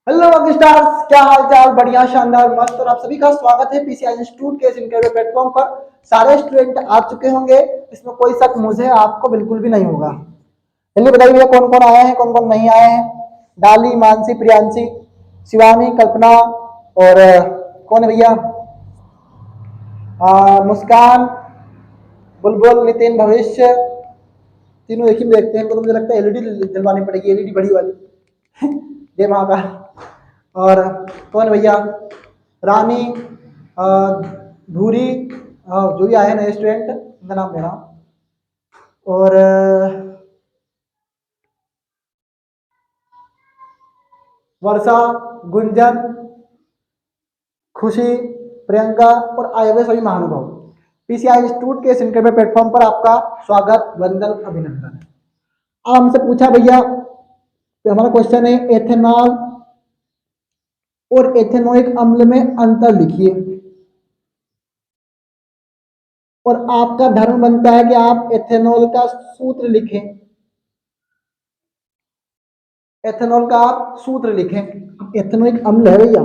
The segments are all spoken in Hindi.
हेलो रॉक स्टार्स, क्या हाल चाल। बढ़िया, शानदार, मस्त। और आप सभी का स्वागत है पीसीआई इंस्टीट्यूट के इस इंटरव्यू प्लेटफॉर्म पर। सारे स्टूडेंट आ चुके होंगे, इसमें कोई शक मुझे आपको बिल्कुल भी नहीं होगा। जल्दी बताइए भैया, कौन कौन आए हैं, कौन कौन नहीं आए हैं। डाली, मानसी, प्रियांशी, शिवानी, कल्पना और कौन है भैया, मुस्कान, बुलबुल, नितिन, भविष्य। तीनों एक ही में देखते हैं, तो मुझे लगता है एलईडी दिलवानी पड़ेगी, एलईडी बड़ी वाली। जय महाकाल। और कौन भैया, रानी, अ, धूरी, जो भी आए नए स्टूडेंट उनका नाम ले रहा हूँ। और वर्षा, गुंजन, खुशी, प्रियंका और आए हुए सभी महानुभाव। पीसीआई इंस्टीट्यूट के इस इंटरव्यू प्लेटफॉर्म पर आपका स्वागत, वंदन, अभिनंदन। अब हमसे पूछा भैया, तो हमारा क्वेश्चन है एथेनॉल और एथेनोइक अम्ल में अंतर लिखिए। और आपका धर्म बनता है कि आप एथेनॉल का सूत्र लिखें। एथेनॉल का आप सूत्र लिखें। एथेनोइक अम्ल है भैया,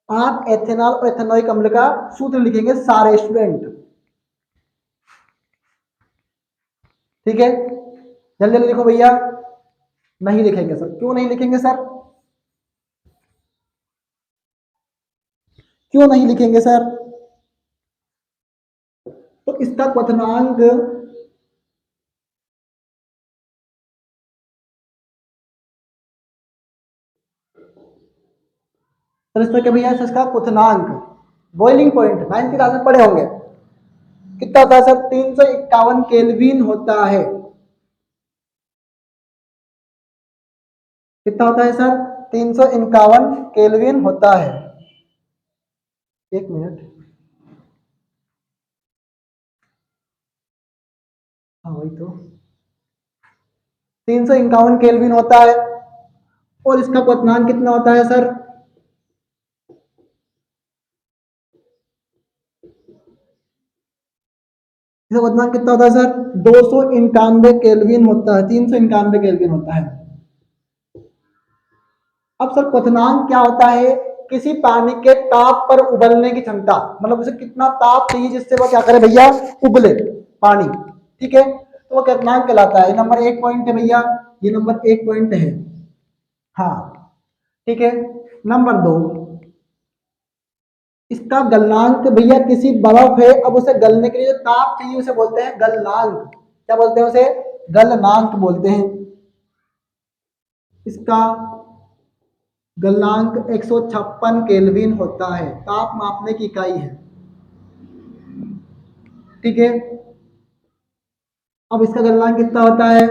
आप एथेनॉल और एथेनोइक अम्ल का सूत्र लिखेंगे सारे स्टूडेंट। ठीक है, जल्दी जल्दी लिखो भैया। नहीं लिखेंगे सर, क्यों नहीं लिखेंगे सर, क्यों नहीं लिखेंगे सर। तो इसका क्वथनांक सर, इसमें क्या भैया, इसका क्वथनांक बॉइलिंग पॉइंट 9th क्लास में पढ़े होंगे। कितना होता है सर, 351 केल्विन होता है। कितना होता है सर, 351 केल्विन होता है। एक मिनट, हाँ वही तो, 351 केल्विन होता है। और इसका क्वथनांक कितना होता है सर, इसका क्वथनांक कितना होता है सर, 291 केल्विन होता है, 391 केल्विन होता है। अब सर क्वथनांक क्या होता है, किसी पानी के ताप पर उबलने की क्षमता, मतलब उसे कितना ताप चाहिए जिससे वो क्या करे भैया, उबले पानी। ठीक है, तो वो क्वथनांक कहलाता है। नंबर 1 पॉइंट है भैया, ये नंबर 1 पॉइंट है। हाँ ठीक है। नंबर 2, इसका गलनांक भैया, किसी बर्फ है, अब उसे गलने के लिए जो ताप चाहिए उसे बोलते हैं गलनांक। क्या बोलते हैं उसे, गलनांक बोलते हैं। इसका गलनांक 156 केल्विन होता है, ताप मापने की इकाई है। ठीक है, अब इसका गलनांक कितना होता है,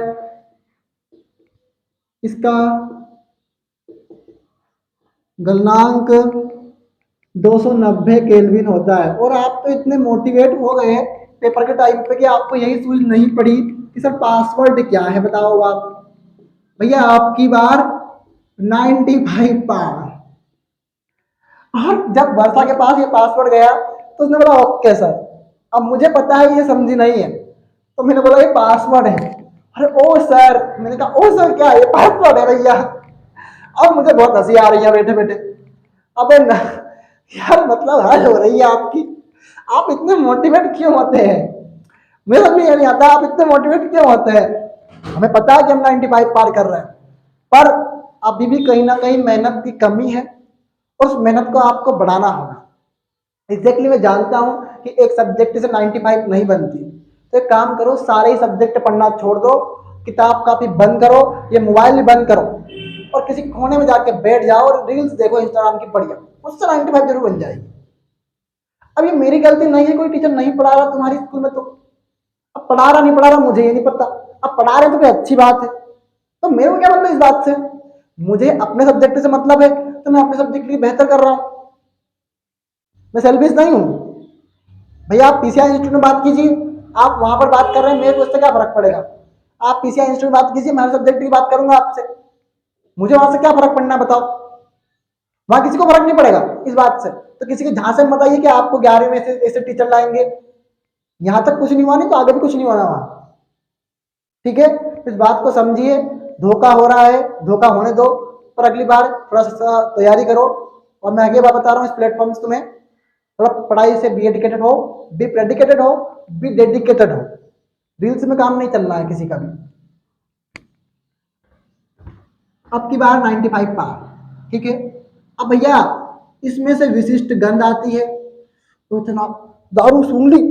इसका गलनांक 290 केल्विन होता है। और आप तो इतने मोटिवेट हो गए पेपर के टाइम पे कि आपको यही सूझ नहीं पड़ी कि सर पासवर्ड क्या है, बताओ आप। भैया आपकी बार 95 पार। और जब वर्षा के पास ये पासवर्ड गया तो उसने बोला ओके सर। अब मुझे पता है ये समझी नहीं है, तो मैंने बोला ये पासवर्ड है। अरे ओ सर, मैंने कहा ओ सर क्या ये पासवर्ड है भैया। अब मुझे बहुत हंसी आ रही है बैठे बैठे। अबे यार मतलब हद हो रही है आपकी। आप इतने मोटिवेट क्यों होते हैं, मेरे समझ में ये नहीं आता आप इतने मोटिवेट क्यों होते हैं। हमें पता है कि हम 95 पार कर रहे हैं, पर अभी भी कहीं ना कहीं मेहनत की कमी है, और उस मेहनत को आपको बढ़ाना होगा। एग्जैक्टली मैं जानता हूं कि एक सब्जेक्ट से 95 नहीं बनती, तो एक काम करो, सारे ही सब्जेक्ट पढ़ना छोड़ दो, किताब कापी बंद करो, ये मोबाइल भी बंद करो, और किसी कोने में जाके बैठ जाओ और रील्स देखो इंस्टाग्राम की बढ़िया, उससे 95 जरूर बन जाएगी। अब ये मेरी गलती नहीं है, कोई टीचर नहीं पढ़ा रहा तुम्हारी स्कूल में, तो अब पढ़ा रहा नहीं पढ़ा रहा मुझे ये नहीं पता। अब पढ़ा रहे तो कोई अच्छी बात है, तो मेरे को क्या मतलब इस बात से, मुझे अपने सब्जेक्ट से मतलब है, तो मैं अपने सब्जेक्ट के लिए बेहतर कर रहा हूँ, मैं सेल्फिश नहीं हूँ। भैया आप पीसीआई इंस्टीट्यूट में बात कीजिए, आप वहां पर बात कर रहे हैं, मेरे को उससे क्या फर्क पड़ेगा। आप पीसीआई इंस्टीट्यूट में बात कीजिए, मैं सब्जेक्ट की बात करूंगा आपसे, मुझे वहां से क्या फर्क पड़ना है बताओ। वहां किसी को फर्क नहीं पड़ेगा इस बात से, तो किसी के झांसे मत आइए कि आपको 11वीं में ऐसे टीचर लाएंगे। यहां तक कुछ नहीं हुआ, नहीं तो आगे भी कुछ नहीं होना वहां। ठीक है, इस बात को समझिए, धोखा हो रहा है, धोखा होने दो, पर अगली बार थोड़ा सा तैयारी करो। और मैं आगे बात बता रहा हूँ इस प्लेटफॉर्म से तुम्हें, थोड़ा पढ़ाई से बी एडिकेटेड हो, बी प्रेडिकेटेड हो, बी डेडिकेटेड हो। रील्स में काम नहीं चलना है किसी का भी। अब की बार 95 पार, ठीक है। अब भैया इसमें से विशिष्ट गंध आती है, तो इतना दारू सूंघ ली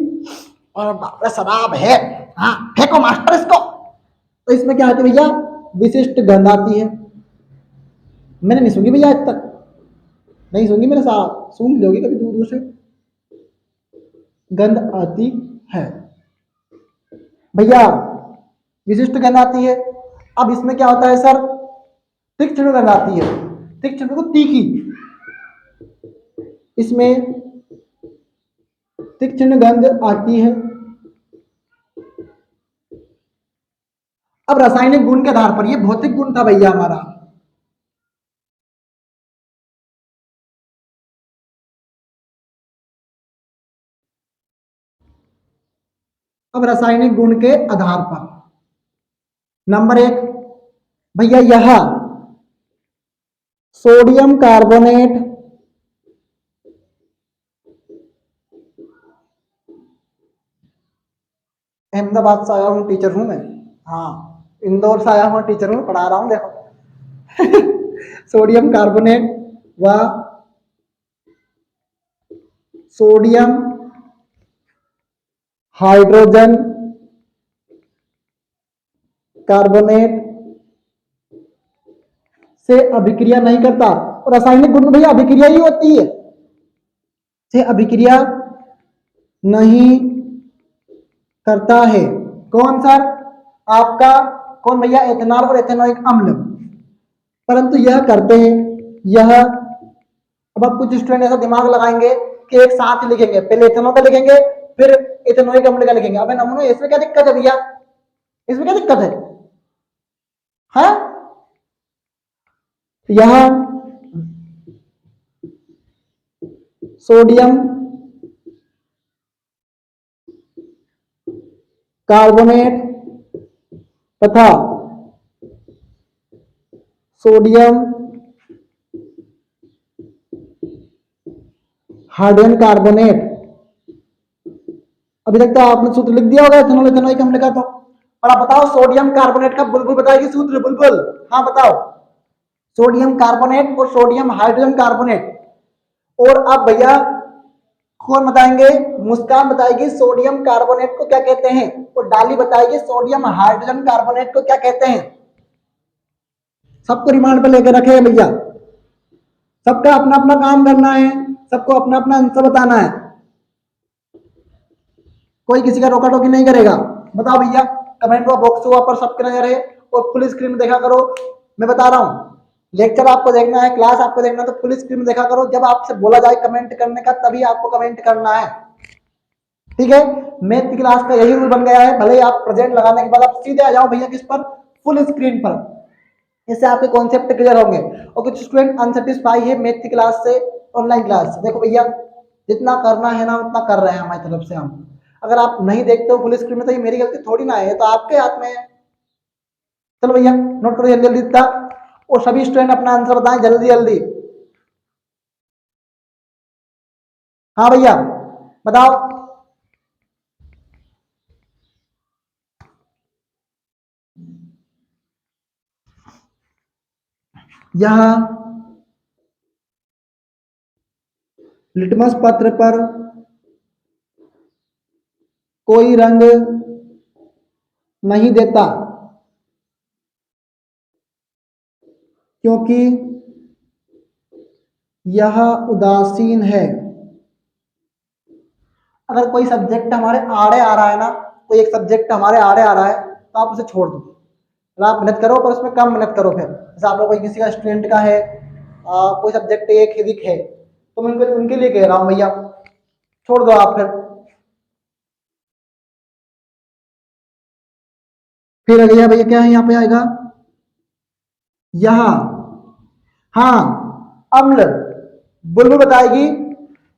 और बाप रे शराब है, हाँ फेंको मास्टर इसको। तो इसमें क्या आती है भैया, विशिष्ट गंध आती है। मैंने नहीं सूंघी भैया आज तक, नहीं सूंघी मेरे साथ, सूंघ लोगे कभी दूर दूर से, गंध आती है भैया, विशिष्ट गंध आती है। अब इसमें क्या होता है सर, तीक्ष्ण गंध आती है, तीक्ष्ण को तीखी, इसमें तीक्ष्ण गंध आती है। अब रासायनिक गुण के आधार पर, ये भौतिक गुण था भैया हमारा, अब रासायनिक गुण के आधार पर नंबर 1 भैया, यह सोडियम कार्बोनेट अहमदाबाद से आया हूँ, टीचर हूँ मैं, हाँ इंदौर से आया हूँ, टीचर हूँ, पढ़ा रहा हूँ देखो। सोडियम कार्बोनेट व सोडियम हाइड्रोजन कार्बोनेट से अभिक्रिया नहीं करता। और रासायनिक गुण में भैया अभिक्रिया ही होती है, से अभिक्रिया नहीं करता है। कौन सर, आपका कौन भैया, एथेनॉल और एथेनोइक अम्ल, परंतु यह करते हैं। यह, अब आप कुछ स्टूडेंट ऐसा दिमाग लगाएंगे कि एक साथ लिखेंगे, पहले एथेनॉल का लिखेंगे फिर एथेनोइक अम्ल का लिखेंगे। अबे नमूनो इसमें क्या दिक्कत है भैया, इसमें क्या दिक्कत है, हाँ? यह सोडियम कार्बोनेट तथा सोडियम हाइड्रोजन कार्बोनेट, अभी तक तो आपने सूत्र लिख दिया होगा इथेनॉल इथेनोइक अम्ल का। तो और आप बताओ सोडियम कार्बोनेट का बुलबुल बताएगी सूत्र, बुलबुल, हाँ बताओ, सोडियम कार्बोनेट और सोडियम हाइड्रोजन कार्बोनेट। और अब भैया कौन बताएंगे, मुस्कान बताएगी सोडियम कार्बोनेट को क्या कहते हैं, और डाली बताएगी सोडियम हाइड्रोजन कार्बोनेट को क्या कहते हैं। सबको रिमांड पे लेकर रखे हैं भैया, सबका अपना अपना काम करना है, सबको अपना अपना आंसर बताना है, कोई किसी का रोका टोकी नहीं करेगा। बताओ भैया, कमेंट बॉक्स हुआ पर सबके नजर है, और फुल स्क्रीन में देखा करो। मैं बता रहा हूँ, लेक्चर आपको देखना है, क्लास आपको देखना है, तो फुल स्क्रीन में देखा करो। जब आपसे बोला जाए कमेंट करने का, तभी आपको कमेंट करना है, ठीक है। मैथ की क्लास का यही रूल बन गया है, भले ही आप प्रेजेंट लगाने के बाद आप सीधे आ जाओ भैया किस पर, फुल स्क्रीन पर, इससे आपके कॉन्सेप्ट क्लियर होंगे। और कुछ स्टूडेंट अनसेटिस्फाई है मैथ की क्लास से, ऑनलाइन क्लास से, देखो भैया जितना करना है ना उतना कर रहे हैं हमारी तरफ से हम। अगर आप नहीं देखते हो फुल स्क्रीन में, तो ये मेरी गलती थोड़ी ना है, तो आपके हाथ में है। चलो भैया नोट करो जल्दी जल्दी इतना, और सभी स्टूडेंट अपना आंसर बताएं जल्दी जल्दी। हाँ भैया बताओ, यह लिटमस पत्र पर कोई रंग नहीं देता, क्योंकि यह उदासीन है। अगर कोई सब्जेक्ट हमारे आड़े आ रहा है ना, कोई एक सब्जेक्ट हमारे आड़े आ रहा है, तो आप उसे छोड़ दो, आप मेहनत करो पर उसमें कम मेहनत करो। फिर जैसे आप लोग कोई किसी का स्टूडेंट का है, कोई सब्जेक्ट एक वीक है, तो मैं उनके लिए कह रहा हूँ भैया छोड़ दो आप। फिर अगला भैया क्या है यहाँ पे आएगा, यहां, हाँ अम्ल, बुलबुल बताएगी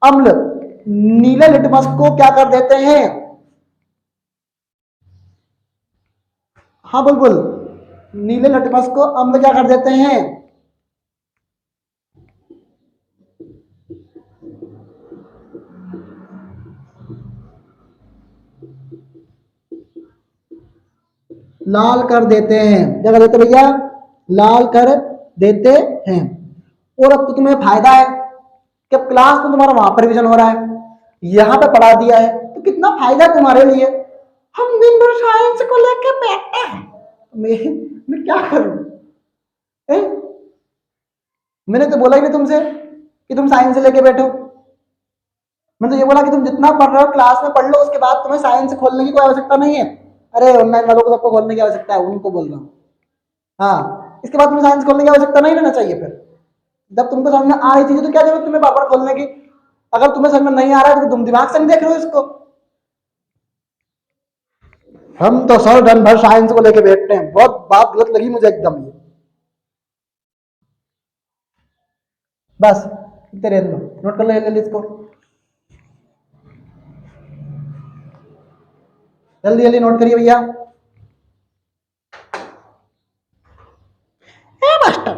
अम्ल नीले लिटमस को क्या कर देते हैं, हाँ बुलबुल, नीले लटपस को अम्ल क्या कर देते हैं? लाल कर देते हैं। क्या कर देते भैया? लाल कर देते हैं। और अब तो तुम्हें फायदा है कि अब क्लास में तुम्हारा वहां पर रिविजन हो रहा है, यहाँ पे पढ़ा दिया है, तो कितना फायदा है तुम्हारे लिए। हम दिन भर साइंस को लेके बैठे हैं, मैं क्या करूं? ए? मैंने तो बोला ही नहीं तुमसे कि तुम साइंस लेके बैठो। मैंने तो ये बोला कि तुम जितना पढ़ रहे हो क्लास में पढ़ लो, उसके बाद तुम्हें साइंस खोलने की कोई आवश्यकता नहीं है। अरे ऑनलाइन वालों को सबको खोलने की आवश्यकता है, उनको बोल रहा हूँ। हाँ, इसके बाद तुम्हें साइंस खोलने की आवश्यकता नहीं रहना चाहिए। फिर जब तुमको समझ में आ रही चीजें तो क्या जरूरत तुम्हें पापड़ खोलने की? अगर तुम्हें समझ में नहीं आ रहा है तो तुम दिमाग से नहीं देख रहे हो इसको। हम तो सर दिन भर साइंस को लेके बैठते हैं, बहुत बात गलत लगी मुझे एकदम ये। बस इतने रहने दो, नोट कर लो जल्दी इसको, जल्दी जल्दी नोट करिए भैया। ए मास्टर,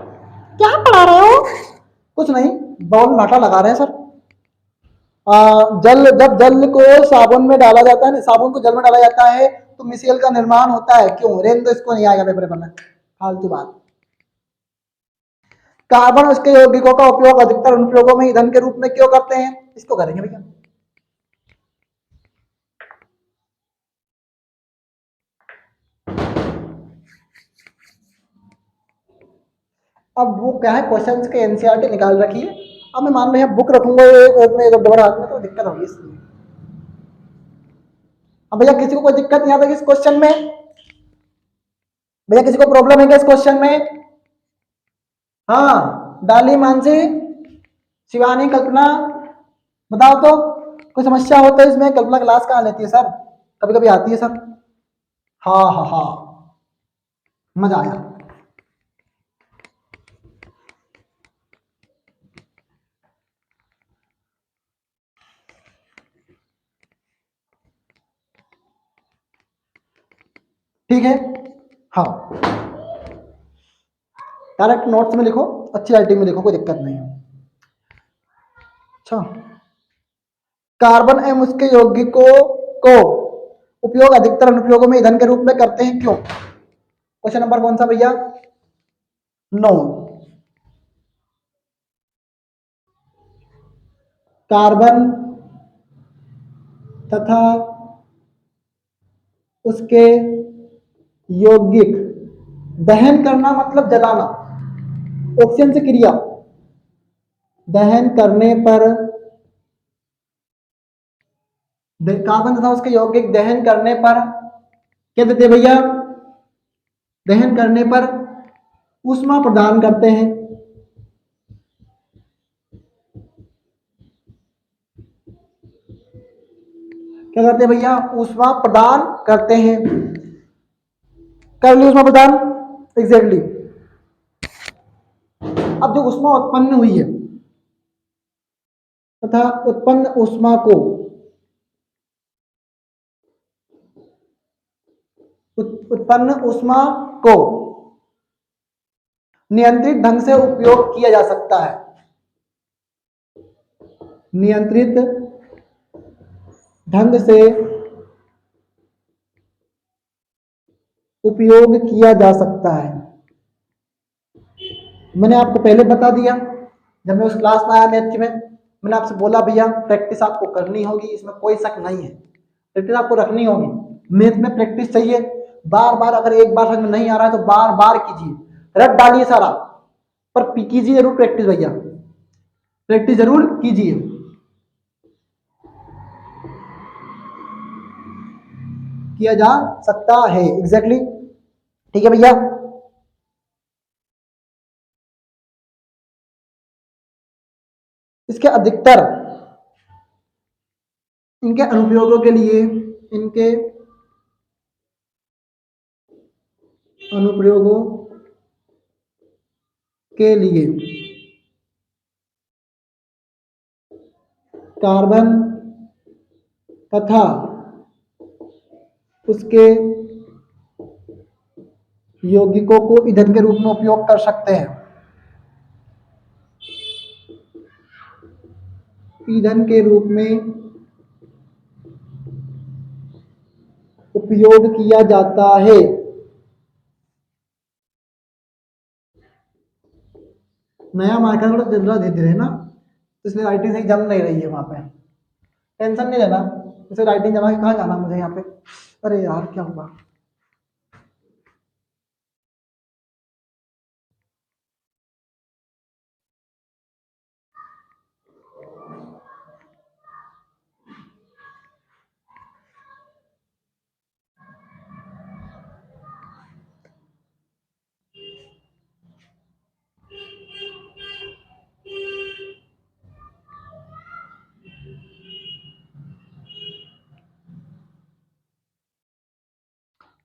क्या पढ़ा रहे हो? कुछ नहीं, बॉल नाटा लगा रहे हैं सर। जल, जब जल को साबुन में डाला जाता है, साबुन को जल में डाला जाता है तो मिसेल का निर्माण होता है। क्यों? रेन तो इसको नहीं आएगा पेपर में, फालतू बात। कार्बन उसके यौगिकों का उपयोग अधिकतर अनुप्रयोगों में ईंधन के रूप में क्यों करते हैं? इसको करेंगे भैया। अब वो क्या है, क्वेश्चन के एनसीईआरटी निकाल रखी है। अब मैं मान लो यहाँ बुक रखूंगा दोबारा हाथ में तो दिक्कत होगी इसलिए। अब भैया किसी को कोई दिक्कत नहीं आता इस क्वेश्चन में? भैया किसी को प्रॉब्लम है क्या इस क्वेश्चन में? हाँ, डाली, मानसी, शिवानी, कल्पना, बताओ तो। कोई समस्या हो तो इसमें। कल्पना क्लास कहाँ लेती है सर? कभी कभी आती है सर। हाँ हाँ हाँ, मजा आया। ठीक है, हाँ, डायरेक्ट नोट्स में लिखो, अच्छी राइटिंग में लिखो, कोई दिक्कत नहीं है। अच्छा, कार्बन एवं उसके यौगिकों को उपयोग अधिकतर अनुप्रयोगों में ईंधन के रूप में करते हैं। क्यों? क्वेश्चन नंबर कौन सा भैया? 9। कार्बन तथा उसके यौगिक दहन करना मतलब जलाना, ऑक्सीजन से क्रिया, दहन करने पर कार्बन तथा उसके यौगिक दहन करने पर क्या देते भैया? दहन करने पर ऊष्मा प्रदान करते हैं। क्या करते हैं भैया? ऊष्मा प्रदान करते हैं। कर ली ऊष्मा प्रदान, एग्जैक्टली। अब जो ऊष्मा उत्पन्न हुई है तथा उत्पन्न ऊष्मा को उत्पन्न ऊष्मा को नियंत्रित ढंग से उपयोग किया जा सकता है। नियंत्रित ढंग से उपयोग किया जा सकता है। मैंने आपको पहले बता दिया जब मैं उस क्लास में आया मैथ की में, मैंने आपसे बोला भैया प्रैक्टिस आपको करनी होगी, इसमें कोई शक नहीं है, प्रैक्टिस आपको रखनी होगी। मैथ में प्रैक्टिस चाहिए, बार बार। अगर एक बार समझ में नहीं आ रहा है तो बार बार कीजिए, रट डालिए सारा, पर कीजिए जरूर प्रैक्टिस भैया, प्रैक्टिस जरूर कीजिए। किया जा सकता है, एग्जैक्टली। ठीक है भैया। इसके अधिकतर इनके अनुप्रयोगों के लिए, इनके अनुप्रयोगों के लिए कार्बन तथा उसके यौगिकों को ईंधन के रूप में उपयोग कर सकते हैं। ईंधन के रूप में उपयोग किया जाता है। नया मार्कर थोड़ा जल्दी धीरे धीरे है ना, तो इसलिए राइटिंग सही जम नहीं रही है वहां पे। टेंशन नहीं लेना, इसे राइटिंग जमा के कहाँ जाना मुझे यहाँ पे। अरे यार क्या हुआ।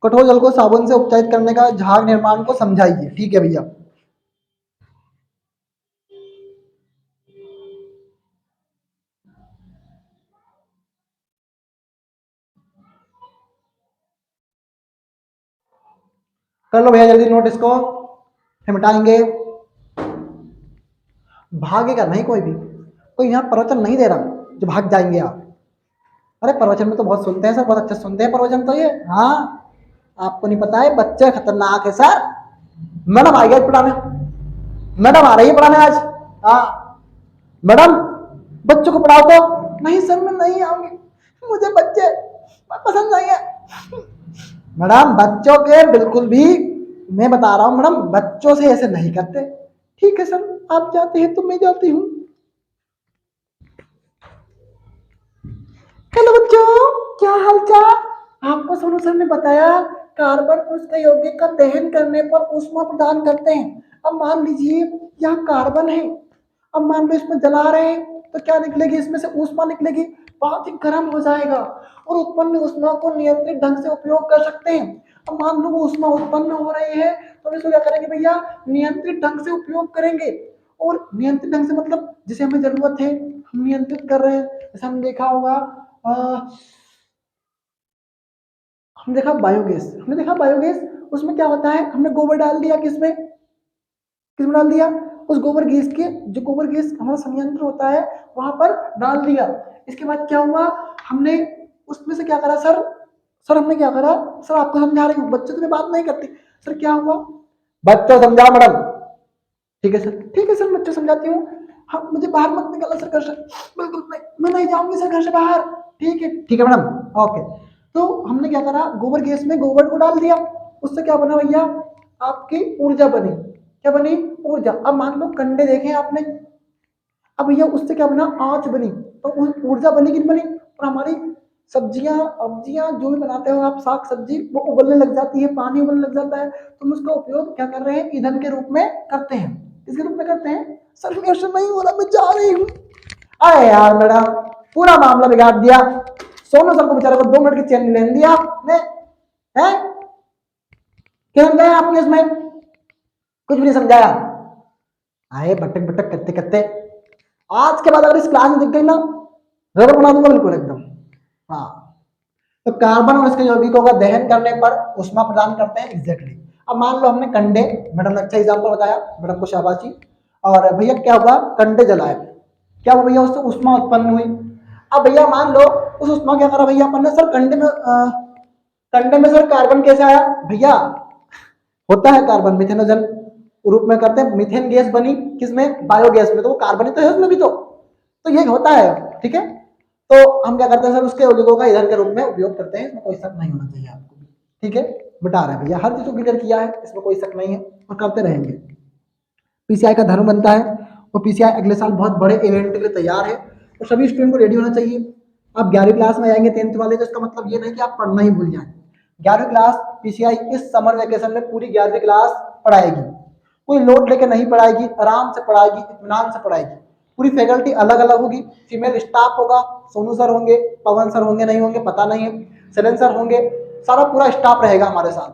कठोर जल को साबुन से उपचारित करने का झाग निर्माण को समझाइए। ठीक है भैया। कर लो भैया जल्दी नोट इसको, फिर मिटाएंगे। भागेगा नहीं कोई भी, कोई यहाँ प्रवचन नहीं दे रहा जो भाग जाएंगे आप। अरे प्रवचन में तो बहुत सुनते हैं सर, बहुत अच्छा सुनते हैं प्रवचन तो ये। हाँ आपको नहीं पता है, बच्चे खतरनाक है सर। मैडम आ गया पढ़ाने, मैडम आ रही है पढ़ाने आज। हाँ मैडम बच्चों को पढ़ाओ तो। नहीं सर मैं नहीं आऊंगी, मुझे बच्चे पसंद नहीं है। मैडम बच्चों के बिल्कुल भी, मैं बता रहा हूँ मैडम, बच्चों से ऐसे नहीं करते। ठीक है सर आप जाते हैं तो मैं जाती हूँ। हेलो बच्चों, क्या हालचाल। आपको सोनू सर ने बताया कार्बन उसके यौगिक का दहन करने पर ऊष्मा प्रदान करते हैं। अब मान लीजिए यह कार्बन है, अब मान लो इसमें जला रहे हैं तो क्या निकलेगी, इसमें से ऊष्मा निकलेगी, बहुत ही गर्म हो जाएगा और उत्पन्न ऊष्मा को नियंत्रित ढंग से उपयोग कर सकते हैं। अब मान लो वो ऊष्मा उत्पन्न हो रही है तो इसको क्या करेंगे भैया, नियंत्रित ढंग से उपयोग करेंगे। और नियंत्रित ढंग से मतलब जिसे हमें जरूरत है हम नियंत्रित कर रहे हैं। जैसे हम देखा होगा हमने देखा बायोगैस, हमने देखा बायोगैस, उसमें क्या होता है, हमने गोबर डाल दिया, किसमें किसमें डाल दिया, उस गोबर गैस के, जो गोबर गैस हमारा संयंत्र होता है वहां पर डाल दिया। इसके बाद क्या हुआ, हमने उसमें से क्या करा सर, सर हमने क्या करा, सर आपको समझा रही हूँ, बच्चे तुम्हें बात नहीं करते। सर क्या हुआ, बच्चों समझाओ मैडम। ठीक है सर, ठीक है सर बच्चों समझाती हूँ। हाँ मुझे बाहर मत निकाला सर घर से, बिल्कुल नहीं, मैं नहीं जाऊंगी सर घर से बाहर। ठीक है मैडम ओके। तो हमने क्या करा, गोबर गैस में गोबर को डाल दिया, उससे क्या बना भैया, आपकी ऊर्जा बनी। क्या बनी, ऊर्जा। अब मान लो कंडे देखे आपने, अब भैया उससे क्या बना, आंच बनी, तो ऊर्जा बनी कि नहीं बनी। और हमारी सब्जियां अब्जियां जो भी बनाते हो आप, साग सब्जी, वो उबलने लग जाती है, पानी उबलने लग जाता है, तो हम उसका उपयोग क्या कर रहे हैं, ईंधन के रूप में करते हैं। किसके रूप में करते हैं, सर मेरे से नहीं हो रहा मैं जा रही हूँ। अरे यार मैडम पूरा मामला बिगाड़ दिया, सोनू सर को बेचारे को 2 मिनट की चैन लेने दिया आपने, है क्या समझाया आपने इसमें, कुछ भी नहीं समझाया। आए भटक भटक करते करते, आज के बाद अगर इस क्लास में दिख गई ना, रबर बना दूंगा बिल्कुल एकदम। हाँ तो कार्बन और इसके यौगिकों का दहन करने पर ऊष्मा प्रदान करते हैं, एग्जैक्टली। अब मान लो हमने कंडे, मैडम ने अच्छा एग्जाम्पल बताया, मैडम को शाबाशी। और भैया क्या हुआ, कंडे जलाए, क्या हुआ भैया, उससे ऊष्मा उत्पन्न हुई। अब भैया मान लो उस ऊष्मा क्या करा भैया अपन ने, सर कंडे में सर कार्बन कैसे आया भैया, होता है कार्बन मिथेनोजन रूप में करते हैं, मीथेन गैस बनी किसमें, बायोगैस में, तो वो कार्बन ही तो है उसमें भी तो ये होता है। ठीक है, तो हम क्या करते हैं सर, उसके यौगिकों का ईंधन के रूप में उपयोग करते हैं, इसमें कोई शक नहीं होना चाहिए आपको भी। ठीक है, बता रहे हैं भैया, हर चीज को क्लियर किया है, इसमें कोई शक नहीं है और करते रहेंगे। पीसीआई का धर्म बनता है और पीसीआई अगले साल बहुत बड़े इवेंट के लिए तैयार है, और सभी स्टूडेंट को रेडी होना चाहिए। आप 11वीं क्लास में आएंगे 10th वाले, तो इसका मतलब ये नहीं कि आप पढ़ना ही भूल जाएं। 11वीं क्लास पीसीआई इस समर वेकेशन में पूरी 11वीं क्लास पढ़ाएगी, कोई लोड लेके नहीं पढ़ाएगी, आराम से पढ़ाएगी, इत्मीनान से पढ़ाएगी। पूरी फैकल्टी अलग अलग होगी, फीमेल स्टाफ होगा, सोनू सर होंगे, पवन सर होंगे नहीं होंगे पता नहीं है, सैलन सर होंगे, सारा पूरा स्टाफ रहेगा हमारे साथ।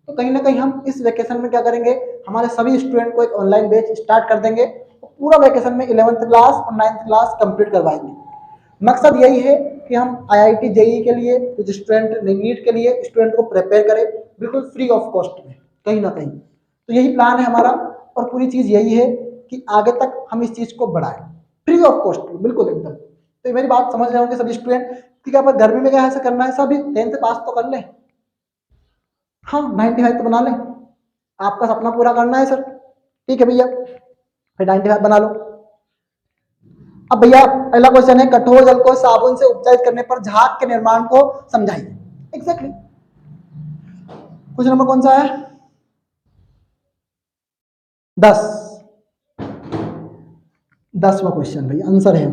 तो कहीं ना कहीं हम इस वेकेशन में क्या करेंगे, हमारे सभी स्टूडेंट को एक ऑनलाइन बैच स्टार्ट कर देंगे, पूरा वेकेशन में 11th क्लास और 9th क्लास कंप्लीट करवाएंगे। मकसद यही है कि हम आईआईटी जेईई के लिए, कुछ स्टूडेंट नीट के लिए स्टूडेंट को प्रिपेयर करें, बिल्कुल फ्री ऑफ कॉस्ट में। कहीं ना कहीं। तो यही प्लान है हमारा और पूरी चीज़ यही है कि आगे तक हम इस चीज़ को बढ़ाएं फ्री ऑफ कॉस्ट, बिल्कुल एकदम। तो मेरी बात समझ रहे होंगे सभी स्टूडेंट कि क्या पर गर्मी में क्या ऐसा करना है, सभी 10th पास तो कर लें, हाँ 95 तो बना लें, आपका सपना पूरा करना है सर, ठीक है भैया, फिर 95 बना लो। अब भैया पहला क्वेश्चन है, कठोर जल को साबुन से उपचारित करने पर झाग के निर्माण को समझाइए। एग्जैक्टली क्वेश्चन नंबर कौन सा है? 10वां क्वेश्चन भाई आंसर है,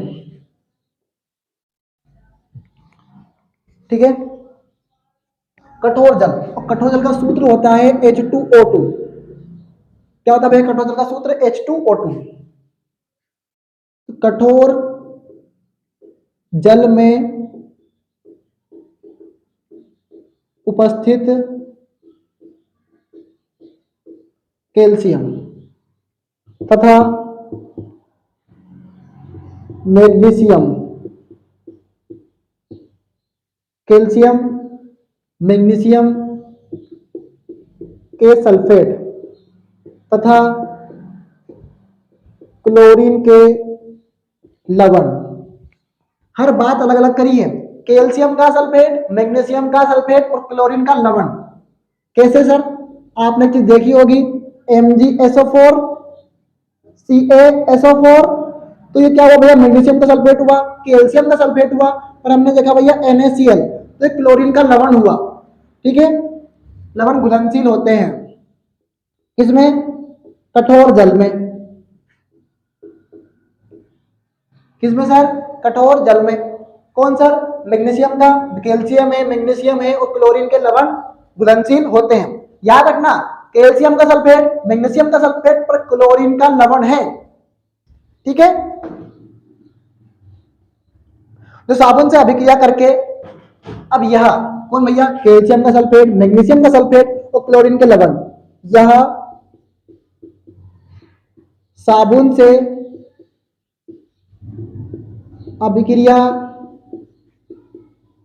ठीक है। कठोर जल, और कठोर जल का सूत्र होता है H2O2। क्या होता है भैया कठोर जल का सूत्र? H2O2। कठोर जल में उपस्थित कैल्शियम तथा मैग्नीशियम, कैल्शियम मैग्नीशियम के सल्फेट तथा क्लोरीन के लवण, हर बात अलग अलग करी है, कैल्शियम का सल्फेट, मैग्नीशियम का सल्फेट और क्लोरीन का लवण। कैसे सर? आपने चीज देखी होगी MgSO4 CaSO4, तो ये क्या हुआ भैया? मैग्नीशियम का सल्फेट हुआ, कैल्शियम का सल्फेट हुआ, और हमने देखा भैया NaCl, तो क्लोरीन का लवण हुआ, ठीक है। लवण घुलनशील होते हैं इसमें, कठोर जल में। किसमें सर? कठोर जल में। कौन सर? मैग्नीशियम का, कैल्शियम है, मैग्नीशियम है और क्लोरीन के लवण घुलनशील होते हैं। याद रखना, कैल्शियम का सल्फेट, मैग्नीशियम का सल्फेट पर क्लोरीन का लवण है, ठीक है। तो साबुन से अभिक्रिया करके, अब यह कौन भैया? कैल्शियम का सल्फेट, मैग्नीशियम का सल्फेट और क्लोरीन के लवण, यह साबुन से अभिक्रिया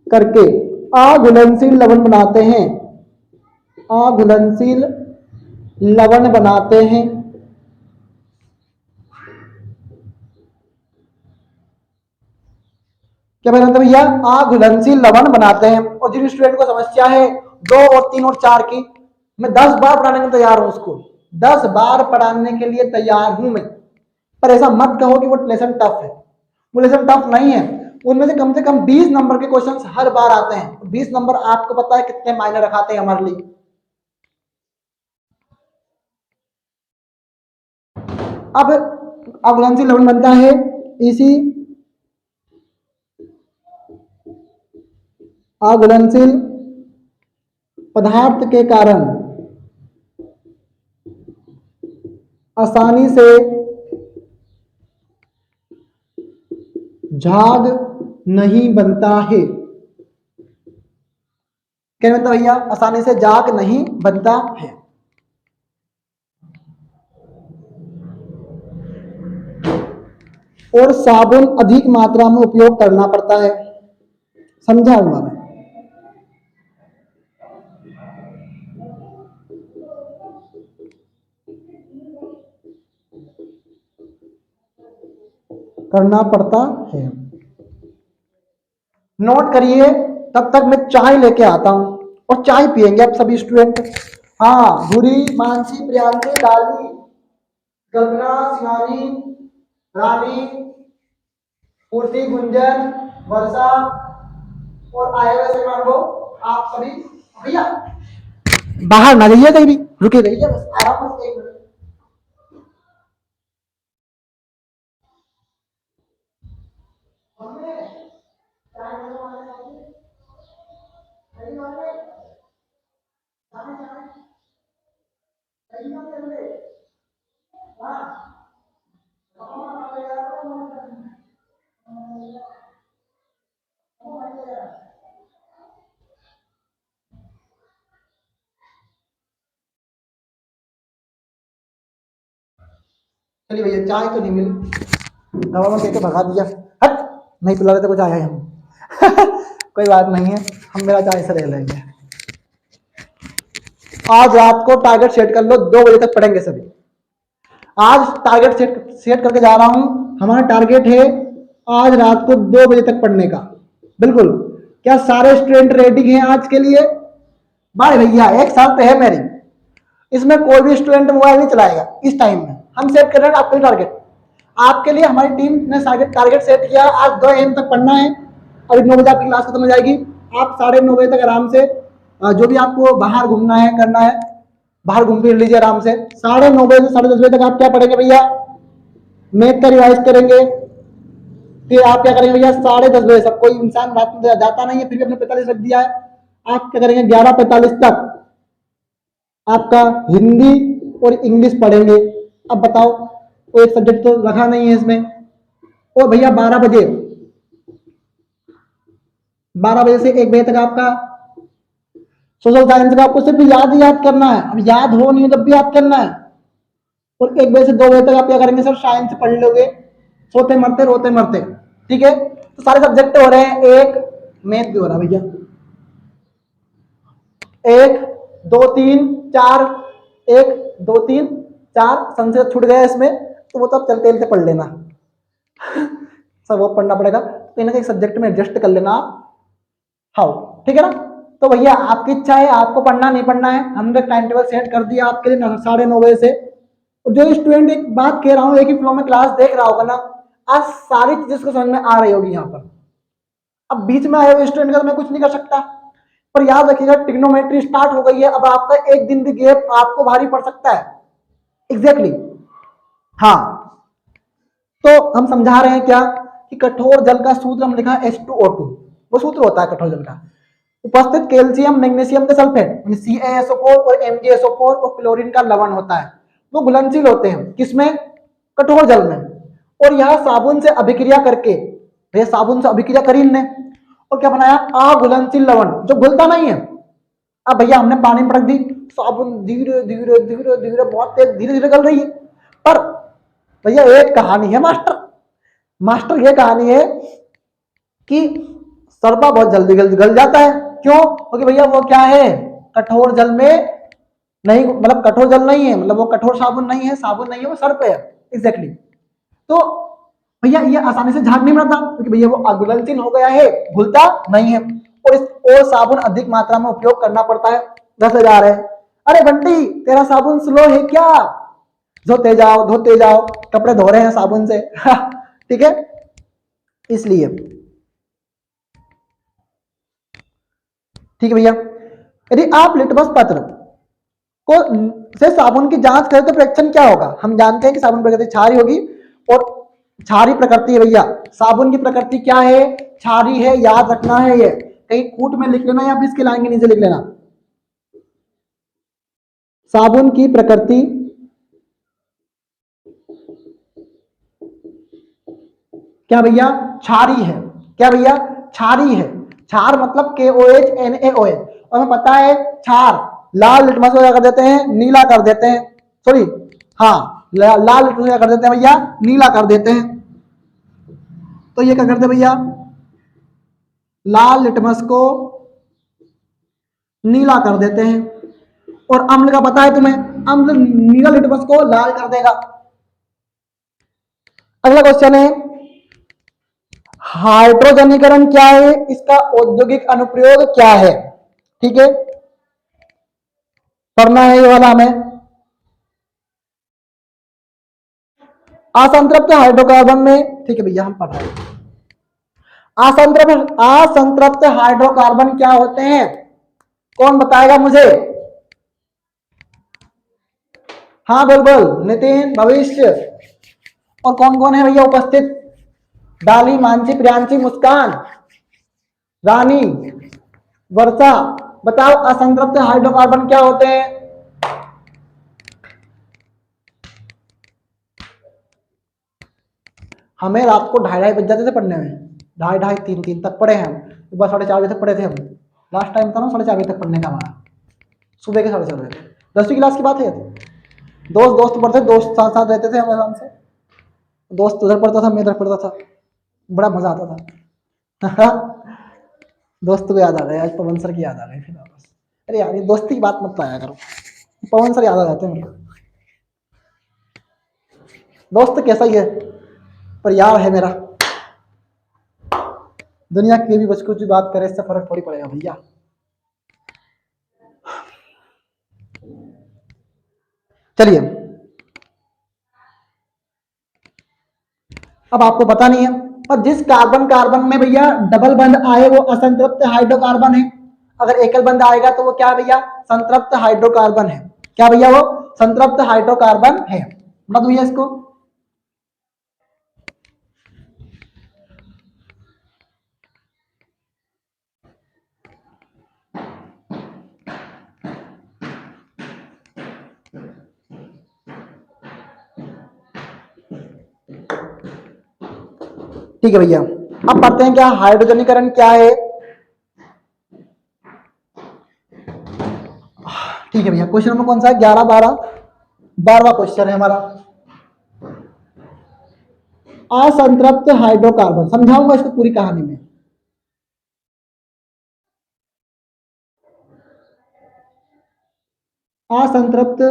करके अघुलनशील लवण बनाते हैं, अघुलनशील लवण बनाते हैं। क्या बताते भैया? अघुलनशील लवण बनाते हैं। और जिन स्टूडेंट को समस्या है 2 और 3 और 4 की, मैं 10 बार पढ़ाने के तैयार हूं उसको, 10 बार पढ़ाने के लिए तैयार हूं मैं। पर ऐसा मत कहो कि वो लेसन टफ है, वो लेसन टफ नहीं है। उनमें से कम 20 नंबर के क्वेश्चंस हर बार आते हैं। 20 नंबर आपको पता है कितने मायने रखाते हैं हमारे लिए। अब अघुलनशील लवण बनता है इसी अघुलनशील पदार्थ के कारण आसानी से झाग नहीं बनता है। क्या मतलब भैया? आसानी से झाग नहीं बनता है। और साबुन अधिक मात्रा में उपयोग करना पड़ता है, समझाऊंगा मैं। करना पड़ता है, नोट करिए। तब तक मैं चाय लेके आता हूं और चाय पियेंगे आप सभी स्टूडेंट। हाँ, धुरी, मानसी, प्रियांशी, लाली, कल्पना, शिवानी, रानी, पूर्ति, गुंजन, वर्षा और आए हुए मेहमान को आप सभी भैया बाहर ना जाइए, कहीं भी रुके रहिए, बस आराम से 1 मिनट। चलिए भैया, चाय तो नहीं मिली, दवा में कहकर भगा दिया, हट, नहीं पिला रहे तो कुछ आया है हम कोई बात नहीं है, हम मेरा चाय से रह लेंगे। आज रात को टारगेट सेट कर लो, 2 बजे तक पढ़ेंगे सभी। आज टारगेट सेट करके जा रहा हूं। हमारा टारगेट है आज रात को 2 बजे तक पढ़ने का। बिल्कुल। क्या सारे स्टूडेंट रेडी हैं आज के लिए? भाई भैया एक शर्त है मेरी, इसमें कोई भी स्टूडेंट मोबाइल नहीं चलाएगा इस टाइम में। हम सेट कर रहे हैं आपके टारगेट। आपके लिए हमारी टीम ने टारगेट सेट किया, आज 2 AM तक पढ़ना है। अभी 9 बजे आपकी क्लास खत्म हो जाएगी। आप 9:30 बजे तक आराम से जो भी आपको बाहर घूमना है करना है, बाहर घूम फिर लीजिए आराम से। 9:30 से 10:30 बजे तक आप क्या पढ़ेंगे भैया? मैथ का रिवाइज करेंगे। फिर आप क्या करेंगे भैया? 10:30 बजे तक, कोई इंसान रात में जाता नहीं है फिर भी अपने 45 रख दिया है, आप क्या करेंगे? 11:45 तक आपका हिंदी और इंग्लिश पढ़ेंगे। अब बताओ, कोई एक सब्जेक्ट तो रखा नहीं है इसमें। और भैया 12 बजे से 1 बजे तक आपका सोशल साइंस का आपको सिर्फ याद ही याद करना है। अब याद हो नहीं हो तब भी याद करना है। और 1 बजे से 2 बजे तक आप क्या करेंगे सर? साइंस पढ़ लोगे, सोते मरते रोते मरते। ठीक है, तो सारे सब्जेक्ट हो रहे हैं। एक मैथ भी हो रहा है भैया, 1 2 3 4, 1 2 3 4 संशय छूट गया इसमें, तो वो तो आप चलते चलते पढ़ लेना। सब वो पढ़ना पड़ेगा, तो इन्हें एक सब्जेक्ट में एडजस्ट कर लेना आप। हाउ, ठीक है ना? तो भैया आपकी इच्छा है, आपको पढ़ना नहीं पढ़ना है। हमने टाइम टेबल सेट कर दिया आपके लिए 9:30 से। और जो स्टूडेंट, एक बात कह रहा हूँ, एक ही फ्लो में क्लास देख रहा होगा ना, आज सारी चीजें उसको समझ में आ रही होगी यहाँ पर। अब बीच में आए हुए स्टूडेंट का तो मैं कुछ नहीं कर सकता, पर याद रखिएगा ट्रिग्नोमेट्री स्टार्ट हो गई है। अब आपका एक दिन भी गैप आपको भारी पड़ सकता है। एग्जैक्टली हाँ। तो हम समझा रहे हैं क्या कि कठोर जल का सूत्र हम लिखा H2O2, वो सूत्र होता है कठोर जल का। उपस्थित कैल्शियम मैग्नीशियम के सल्फेट CaSO4 और MgSO4 और क्लोरीन का लवण होता है, वो घुलनशील होते हैं किसमें? कठोर जल में। और यह साबुन से अभिक्रिया करके, ये साबुन से अभिक्रिया करी इनने और क्या बनाया? अघुलनशील लवण, जो घुलता नहीं है। अब भैया हमने पानी में रख दी, साबुन धीरे धीरे धीरे धीरे बहुत तेज धीरे धीरे गल रही है। पर भैया एक कहानी है मास्टर ये कहानी है कि सरबा बहुत जल्दी गल जाता है। क्यों? क्योंकि भैया वो क्या है? कठोर जल में नहीं, मतलब कठोर जल नहीं है, मतलब वो कठोर साबुन नहीं है, साबुन नहीं है, वो सर्प है। एग्जैक्टली। तो भैया ये आसानी से झाग नहीं बनता क्योंकि भैया वो अघुलनशील हो गया है, घुलता नहीं है। और इस और साबुन अधिक मात्रा में उपयोग करना पड़ता है। 10,000 है। अरे बंटी तेरा साबुन स्लो है क्या? धोते जाओ, कपड़े धो रहे हैं साबुन से। ठीक है, इसलिए ठीक है भैया। यदि आप लिटमस पत्र को से साबुन की जांच करें तो परीक्षण क्या होगा? हम जानते हैं कि साबुन प्रकृति क्षारी होगी, और क्षारी प्रकृति है भैया। साबुन की प्रकृति क्या है? क्षारी है, याद रखना है। ये कहीं कूट में लिख लेना या फिर इसके लाइन के नीचे लिख लेना। साबुन की प्रकृति क्या भैया? क्षारी है। क्या भैया? क्षारी है। क्षार मतलब KOH NaOH। और हमें पता है क्षार लाल लिटमस को क्या कर देते हैं? नीला कर देते हैं। सॉरी, हाँ, लाल लिटमस क्या कर देते हैं भैया? नीला कर देते हैं। तो ये क्या करते हैं भैया? लाल लिटमस को नीला कर देते हैं। और अम्ल का पता है तुम्हें, अम्ल नीला लिटमस को लाल कर देगा। अगला क्वेश्चन है हाइड्रोजनीकरण क्या है? इसका औद्योगिक अनुप्रयोग क्या है? ठीक है, पढ़ना है ये वाला हमें। असंतृप्त हाइड्रोकार्बन में, ठीक है भैया हम पढ़ रहे हैं। असंतृप्त हाइड्रोकार्बन क्या होते हैं? कौन बताएगा मुझे? हाँ बिल्कुल, नितिन, भविष्य। और कौन कौन है भैया उपस्थित? डाली, मानसी, प्रियांशी, मुस्कान, रानी, वर्षा। बताओ असंतृप्त हाइड्रोकार्बन क्या होते हैं? हमें रात को 2:30 बज जाते थे पढ़ने में, 2:30 3 तक पढ़े हैं। एक बार 4:30 तक पढ़े थे हम। लास्ट टाइम था ना 4:30 तक पढ़ने का हमारा, सुबह के 4:30 10वीं क्लास की बात है। दोस्त पढ़ते, दोस्त साथ साथ रहते थे हम आराम से। दोस्त उधर पढ़ता था, मैं इधर पढ़ता था, बड़ा मजा आता था। दोस्त को याद आ गया, आज पवन सर की याद आ गई फिर वापस। अरे यार ये दोस्ती की बात मत लाया करो, पवन सर याद आ जाते हैं मेरे को। दोस्त कैसा ही है पर यार है मेरा। दुनिया की भी बच कुछ भी बात करे इससे फर्क थोड़ी पड़ेगा भैया। चलिए अब आपको पता नहीं है, और जिस कार्बन कार्बन में भैया डबल बंध आए वो असंतृप्त हाइड्रोकार्बन है। अगर एकल बंध आएगा तो वो क्या भैया, संतृप्त हाइड्रोकार्बन है। क्या भैया, वो संतृप्त हाइड्रोकार्बन है। बता भैया इसको। ठीक है भैया, अब पढ़ते हैं क्या हाइड्रोजनीकरण क्या है। ठीक है भैया, क्वेश्चन नंबर कौन सा है, 11 12 12वां क्वेश्चन है हमारा। असंतृप्त हाइड्रोकार्बन, समझाऊंगा इसको पूरी कहानी में। असंतृप्त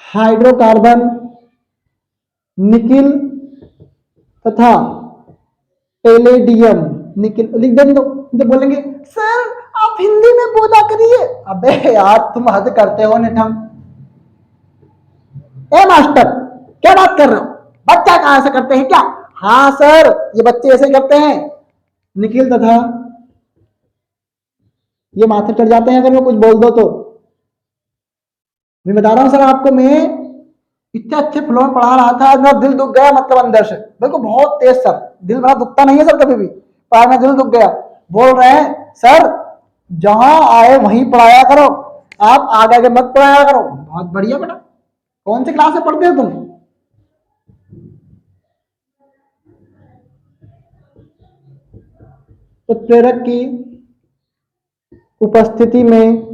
हाइड्रोकार्बन निकिल तथा पैलेडियम। निकिल लिख देंगे तो बोलेंगे सर आप हिंदी में बोला करिए। अबे यार तुम हद करते हो निठम। ए मास्टर क्या बात कर रहे हो, बच्चा कहां से करते हैं क्या। हाँ सर ये बच्चे ऐसे करते हैं। निखिल तथा, ये माथे चढ़ जाते हैं अगर मैं कुछ बोल दो तो। मैं बता रहा हूँ सर आपको, मैं इतने अच्छे फ्लो में पढ़ा रहा था, मेरा दिल दुख गया, मतलब अंदर से बिल्कुल बहुत तेज सर। दिल मेरा दुखता नहीं है सर कभी भी, पर मैं दिल दुख गया। बोल रहे हैं सर जहां आए वहीं पढ़ाया करो, आप आगे आगे मत पढ़ाया करो। बहुत बढ़िया बेटा, कौन सी क्लास में पढ़ते हो तुम। उत्प्रेरक की उपस्थिति में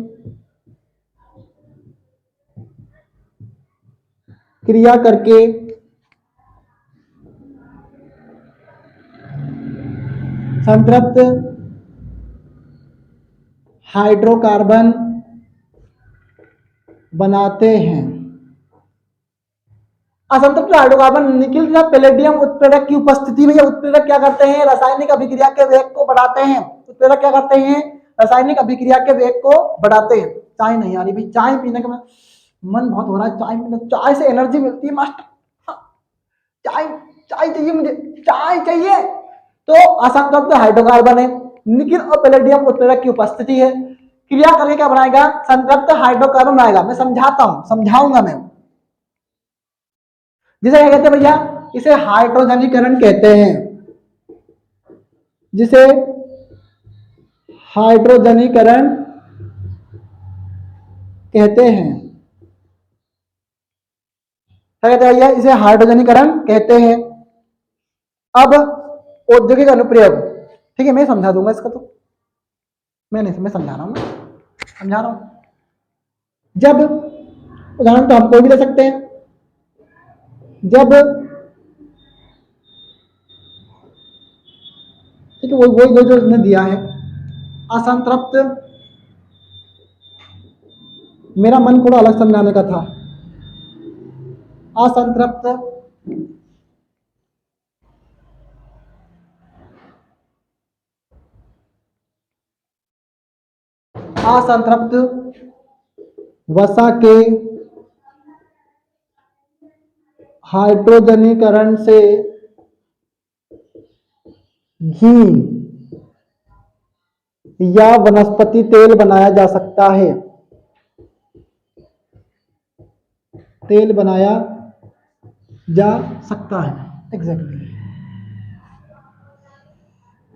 क्रिया करके संतृप्त हाइड्रोकार्बन बनाते हैं। असंतृप्त हाइड्रोकार्बन निकिल तथा पैलेडियम उत्प्रेरक की उपस्थिति में, उत्प्रेरक क्या करते हैं, रासायनिक अभिक्रिया के वेग को बढ़ाते हैं। उत्प्रेरक क्या करते हैं, रासायनिक अभिक्रिया के वेग को बढ़ाते हैं। चाय नहीं आ रही भाई, चाय पीने का मन बहुत हो रहा है, चाय पीने, चाय से एनर्जी मिलती है मास्टर। चाय चाय चाहिए मुझे, चाय चाहिए। तो असंतृप्त हाइड्रोकार्बन है, निकिल और पैलेडियम उत्प्रेरक की उपस्थिति है, क्रिया करके क्या बनाएगा, संतृप्त हाइड्रोकार्बन बनाएगा। मैं समझाता हूं, समझाऊंगा मैं। जिसे क्या कहते हैं भैया, इसे हाइड्रोजनीकरण कहते हैं। जिसे हाइड्रोजनीकरण कहते हैं। क्या कहते हैं भैया, इसे हाइड्रोजनीकरण कहते हैं। अब औद्योगिक अनुप्रयोग, ठीक है मैं समझा दूंगा इसका, तो मैं नहीं, मैं समझा रहा हूं, समझा रहा हूं। जब उदाहरण तो हम कोई भी ले सकते हैं, जब ठीक है वही जो उसने दिया है, असंतृप्त, मेरा मन थोड़ा अलग समझाने का था। असंतृप्त असंतृप्त वसा के हाइड्रोजनीकरण से घी या वनस्पति तेल बनाया जा सकता है। तेल बनाया जा सकता है, एग्जैक्टली।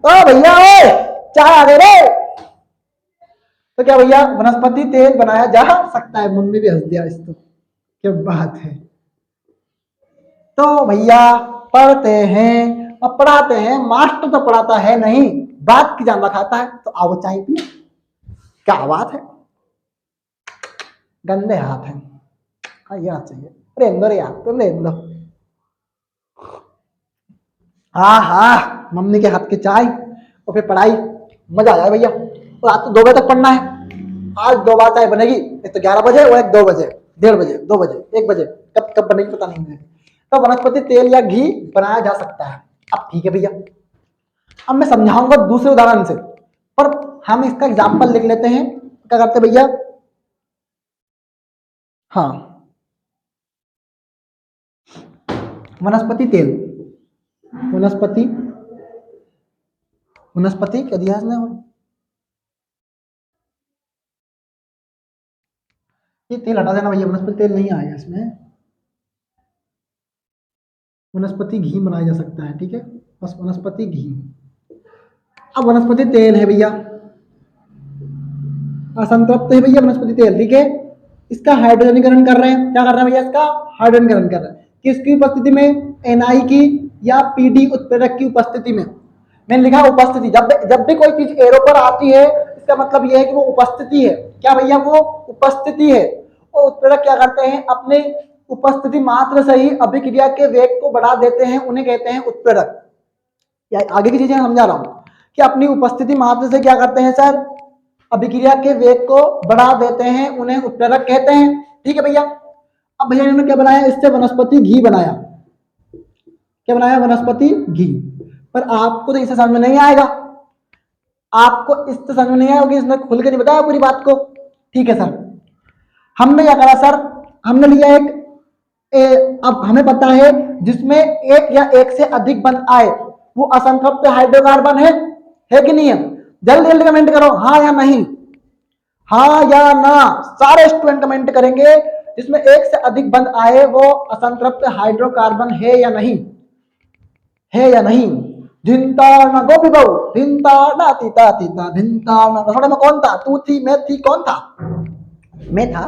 ओ भैया ओ चाय आ गए रे। तो क्या भैया, वनस्पति तेल बनाया जा सकता है। मम्मी भी हंस दिया इस तो, क्या बात है। तो भैया पढ़ते हैं और पढ़ाते हैं, मास्टर तो पढ़ाता है नहीं, बात की जान खाता है। तो आओ चाय पिए, क्या बात है, गंदे हाथ हैं। हाँ ये चाहिए, रेंदो रे यार, तुम रेंदो। हाँ हाँ, मम्मी के हाथ की चाय और फिर पढ़ाई, मजा आ जाए भैया। और आज तो 2 बजे तक पढ़ना है। आज 2 बार चाय बनेगी, एक तो 11 बजे और एक 2 बजे, 1:30 बजे, 2 बजे, 1 बजे, कब कब बनेगी पता नहीं मुझे। तो वनस्पति तेल या घी बनाया जा सकता है। अब ठीक है भैया, अब मैं समझाऊंगा दूसरे उदाहरण से, पर हम इसका एग्जाम्पल लिख लेते हैं। क्या करते भैया, हाँ, वनस्पति तेल, वनस्पति, वनस्पति क्या दिया इसने, ये तेल हटा देना भैया, वनस्पति तेल नहीं आएगा इसमें, वनस्पति घी बनाया जा सकता है, ठीक है, बस वनस्पति घी। अब वनस्पति तेल है भैया, असंतृप्त है भैया वनस्पति तेल, ठीक है, इसका हाइड्रोजनीकरण कर रहे हैं। क्या कर रहे हैं भैया, इसका हाइड्रोजनीकरण कर रहे हैं। किसकी उपस्थिति में, एनआई की या पीडी उत्प्रेरक की उपस्थिति में। मैंने लिखा उपस्थिति, जब भी कोई चीज एरो पर आती है इसका मतलब यह है कि वो उपस्थिति है। क्या भैया, वो उपस्थिति है। और उत्प्रेरक क्या करते हैं, अपने उपस्थिति मात्र से ही अभिक्रिया के वेग को बढ़ा देते हैं, उन्हें कहते हैं उत्प्रेरक। या आगे की चीजें समझा रहा हूं कि अपनी उपस्थिति मात्र से क्या करते हैं सर, अभिक्रिया के वेग को बढ़ा देते हैं, उन्हें उत्प्रेरक कहते हैं, ठीक है भैया। अब भैया इन्होंने क्या बनाया, इससे वनस्पति घी बनाया। क्या बनाया, वनस्पति घी। पर आपको तो इससे समझ में नहीं आएगा, आपको इससे समझ में नहीं आएगा, इसने खुल के नहीं बताया पूरी बात को, ठीक है सर। हमने क्या करा सर, हमने लिया अब हमें पता है जिसमें एक या एक से अधिक बंध आए वो असंतृप्त हाइड्रोकार्बन है कि नहीं है। जल्दी जल्दी कमेंट करो, हाँ या नहीं, हाँ या ना। सारे स्टूडेंट कमेंट करेंगे जिसमें एक से अधिक बंध आए वो असंतृप्त हाइड्रोकार्बन है या नहीं, है या नहीं। धिंताना गोपी बहु, धिंताना तीता तीता, धिंताना रसोड़े में कौन था, तू थी, मैं थी, कौन था, मैं था।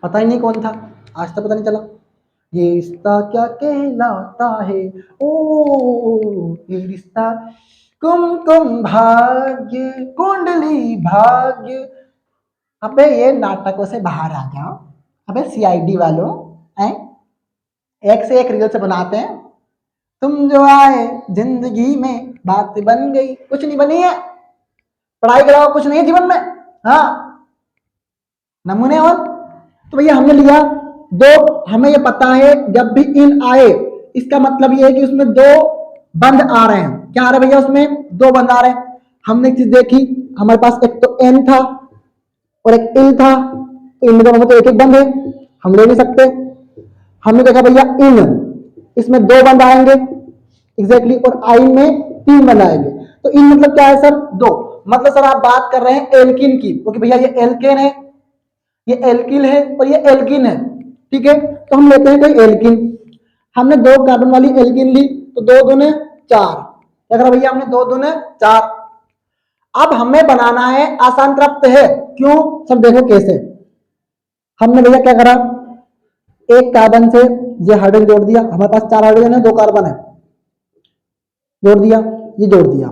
पता ही नहीं कौन था, आज तक पता नहीं चला। ये रिश्ता क्या कहलाता है, ओ ये रिश्ता, कुमकुम भाग्य, कुंडली भाग्य। अबे ये नाटकों से बाहर आ जाओ, अबे सीआईडी वालों, हैं एक से एक रील से बनाते हैं। तुम जो आए जिंदगी में बात बन गई, कुछ नहीं बनी है, पढ़ाई कराओ कुछ नहीं है जीवन में, हाँ नमूने। और तो भैया हमने लिया दो, हमें ये पता है जब भी इन आए इसका मतलब ये है कि उसमें 2 बंद आ रहे हैं। क्या आ रहे हैं भैया, उसमें 2 बंद आ रहे हैं। हमने एक चीज देखी, हमारे पास एक तो एन था और एक इल था, तो इन दोनों में तो एक एक बंद है, हम ले नहीं सकते। हमने देखा भैया इन, इसमें 2 बंद आएंगे एग्जैक्टली, और आई में 3 बंद आएंगे। तो इन मतलब क्या है सर, 2। मतलब सर आप बात कर रहे हैं एल्किन की, क्योंकि भैया ये एल्केन है, ये एल्किल है और ये एल्किन है, ठीक है। तो हम लेते हैं कोई एल्किन, हमने 2 कार्बन वाली एल्किन ली, तो 2 दूने 4, क्या करा भैया हमने 2 दूने 4। अब हमें बनाना है असंतृप्त है, क्यों सब देखो कैसे। हमने भैया क्या करा, एक कार्बन से ये हाइड्रोजन जोड़ दिया, हमारे पास 4 हाइड्रोजन है, 2 कार्बन है, जोड़ दिया, ये जोड़ दिया।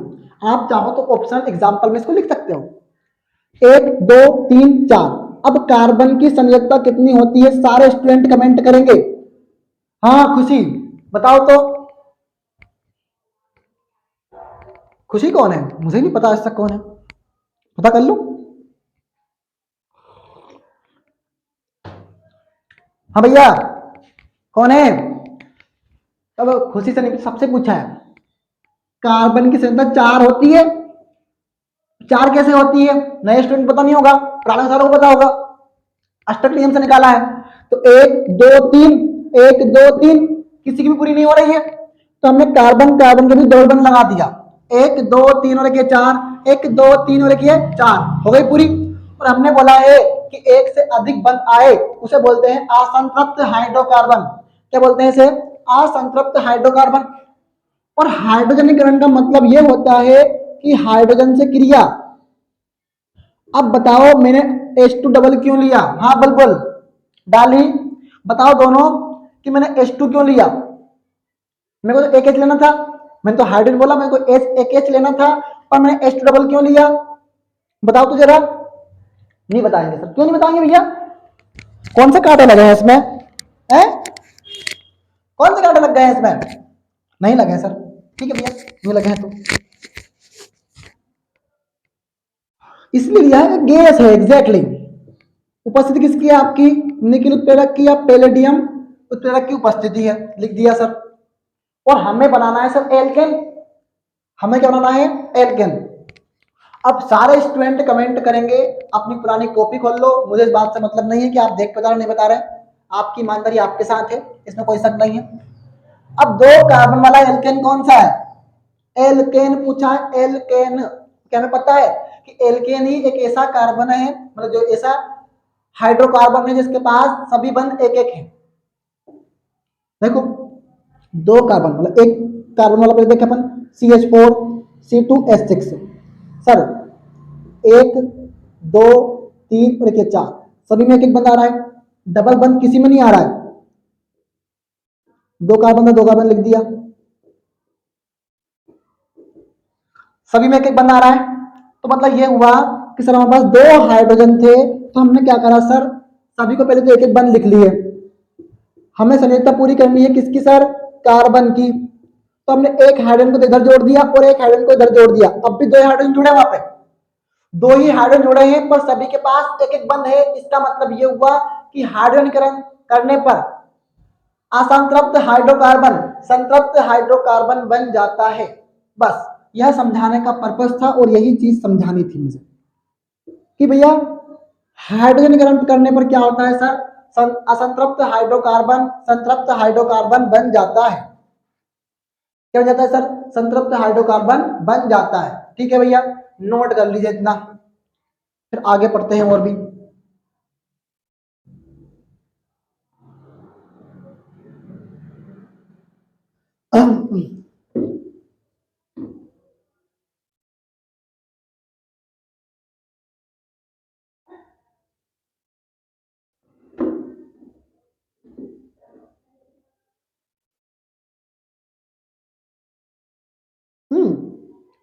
आप चाहो तो ऑप्शनल एग्जांपल में इसको लिख सकते हो, 1 2 3 4। अब कार्बन की संयोजकता कितनी होती है, सारे स्टूडेंट कमेंट करेंगे। हाँ खुशी बताओ तो, खुशी कौन है, मुझे नहीं पता आज तक कौन है, पता कर लो। हाँ भैया कौन है, तब खुशी से नहीं सबसे पूछा है। कार्बन की संख्या 4 होती है, 4 कैसे होती है, नए स्टूडेंट पता नहीं होगा, पुराने सालों को पता होगा, अष्टक नियम से निकाला है। तो 1 2 3, 1 2 3, किसी की भी पूरी नहीं हो रही है, तो हमने कार्बन कार्बन के भी डबल बंद लगा दिया, 1 2 3 और 4, 1 2 3 और 4 हो गई पूरी। और हमने बोला है कि एक से अधिक बंद आए उसे बोलते हैं असंतृप्त हाइड्रोकार्बन। क्या बोलते हैं इसे, असंतृप्त हाइड्रोकार्बन। और हाइड्रोजनीकरण का मतलब यह होता है कि हाइड्रोजन से क्रिया। अब बताओ मैंने H2 डबल क्यों लिया, हाँ बल डाली, बताओ दोनों कि मैंने H2 क्यों लिया। मेरे को तो एक H लेना था, मैंने तो हाइड्रोजन बोला, मेरे को एक H लेना था, और मैंने H2 डबल क्यों लिया, बताओ तो जरा। नहीं बताएंगे सर, क्यों नहीं बताएंगे भैया, कौन सा कांटा लगा है इसमें है, कौन से कांटे लग गए हैं इसमें? नहीं लगे हैं सर। ठीक है भैया, नहीं लगे हैं तो इसलिए लिया है गैस है एग्जैक्टली। उपस्थिति किसकी है आपकी? निकिल उत्प्रेरक की या पैलेडियम उत्प्रेरक की उपस्थिति है, लिख दिया सर। और हमें बनाना है सर एल्केन। हमें क्या बनाना है? एल्केन। अब सारे स्टूडेंट कमेंट करेंगे, अपनी पुरानी कॉपी खोल लो, मुझे इस बात से मतलब नहीं है कि आप देख बता रहे नहीं बता रहे, आपकी ईमानदारी आपके साथ है, इसमें कोई शक नहीं है। अब 2 कार्बन वाला एल्केन कौन सा है? एल्केन पूछा है, एल्केन। क्या हमें पता है कि एल्केन ही एक ऐसा कार्बन है, मतलब जो ऐसा हाइड्रोकार्बन है जिसके पास सभी बंध एक एक है। देखो 2 कार्बन मतलब एक कार्बन वाला पहले देखे अपन CH4 C2H6 सर 1 2 3 और एक 4 सभी में एक एक बंद आ रहा है, डबल बंद किसी में नहीं आ रहा है। 2 कार्बन में 2 कार्बन लिख दिया, सभी में एक एक बंद आ रहा है। तो मतलब ये हुआ कि सर हमारे पास 2 हाइड्रोजन थे, तो हमने क्या करा सर, सभी को पहले तो एक एक बंद लिख लिए। हमें संयोजकता पूरी करनी है किसकी सर? कार्बन की। तो हमने एक हाइड्रोजन को इधर जोड़ दिया और एक हाइड्रोजन को इधर जोड़ दिया। अब भी 2 हाइड्रोजन जुड़े वहां पे, 2 ही हाइड्रोजन जुड़े हैं पर सभी के पास एक एक बंद है। इसका मतलब ये हुआ कि हाइड्रोजनीकरण करने पर असंतृप्त हाइड्रोकार्बन संतृप्त हाइड्रोकार्बन बन जाता है। बस यह समझाने का पर्पस था और यही चीज समझानी थी मुझे कि भैया हाइड्रोजनीकरण करने पर क्या होता है सर? असंतृप्त हाइड्रोकार्बन संतृप्त हाइड्रोकार्बन बन जाता है। क्या बन जाता है सर? संतृप्त हाइड्रोकार्बन बन जाता है। ठीक है भैया, नोट कर लीजिए इतना, फिर आगे पढ़ते हैं और भी।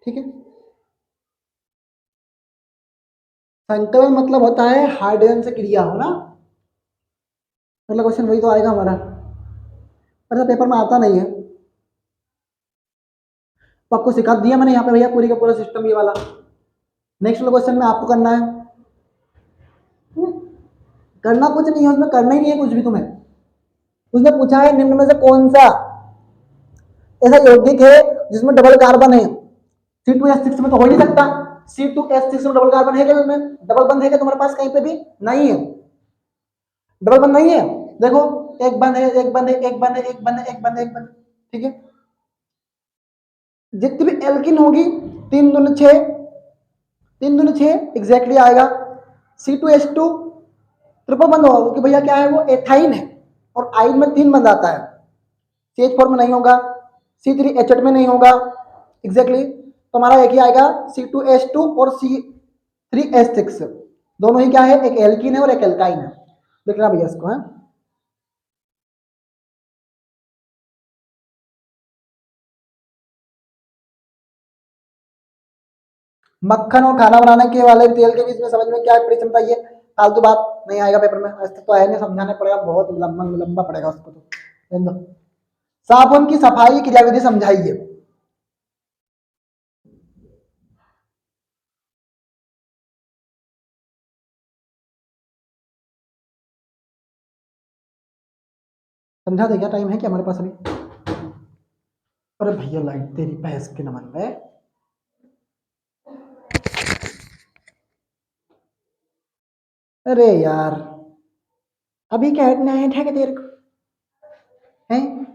ठीक है, संकलन मतलब होता है हाइड्रोजन से क्रिया हो ना, मतलब क्वेश्चन वही तो आएगा हमारा, पर पेपर में आता नहीं है। तो आपको सिखा दिया मैंने यहाँ पे भैया पूरी का पूरा सिस्टम ये वाला। नेक्स्ट वाला क्वेश्चन में आपको करना है। करना कुछ नहीं है उसमें, करना ही नहीं है कुछ भी तुम्हें। उसने पूछा है निम्न में से कौन सा ऐसा यौगिक है जिसमें डबल कार्बन है? C2H6 में तो हो ही नहीं सकता। C2H6 में डबल कार्बन है क्या? उसमें डबल बंद है क्या तुम्हारे पास कहीं पे भी? नहीं है, डबल बंद नहीं है। देखो एक बंद है, एक बंद है, एक बंद है, एक बंद है, एक बंद है, एक बंद। ठीक है, जितनी भी एल्किन होगी 3 दूनी 6, 3 दूनी 6 एग्जैक्टली आएगा। C2H2 ट्रिपल बंद होगा क्योंकि भैया क्या है वो एथाइन है और आइन में 3 बंद आता है। CH4 में नहीं होगा, C3H8 में नहीं होगा एग्जैक्टली। तो हमारा एक ही आएगा C2H2 और C3H6 दोनों ही क्या है? एक एल्किन है और एक एल्काइन है। देखना भैया इसको है। मक्खन और खाना बनाने के वाले तेल के बीच में समझ में क्या परिचमता? ये फालतू बात नहीं आएगा पेपर में, ऐसे तो है नहीं, समझाने पड़ेगा, बहुत लंबा लंबा पड़ेगा उसको तो। साबुन की सफाई क्रियाविधि समझाइए। समझा दे क्या? टाइम है क्या हमारे पास अभी? अरे भैया लाइट तेरी भैंस के नमन में। अरे यार अभी क्या हटना है ठेके तेरे को हैं?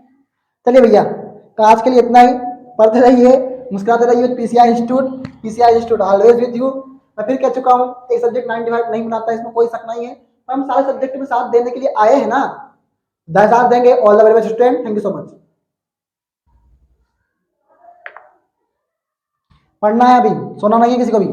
चलिए भैया, तो आज के लिए इतना ही। पढ़ते रहिए, मुस्कुराते रहिए। PCI institute, PCI institute always with you. मैं फिर कह चुका हूँ एक सब्जेक्ट 95 नहीं बनाता, इसमें कोई शक नहीं है, पर हम सारे सब्जेक्ट में साथ देने के लिए आए हैं ना, साथ देंगे। All the very best student, thank you so much. पढ़ना है अभी, सोना नहीं है किसी को भी।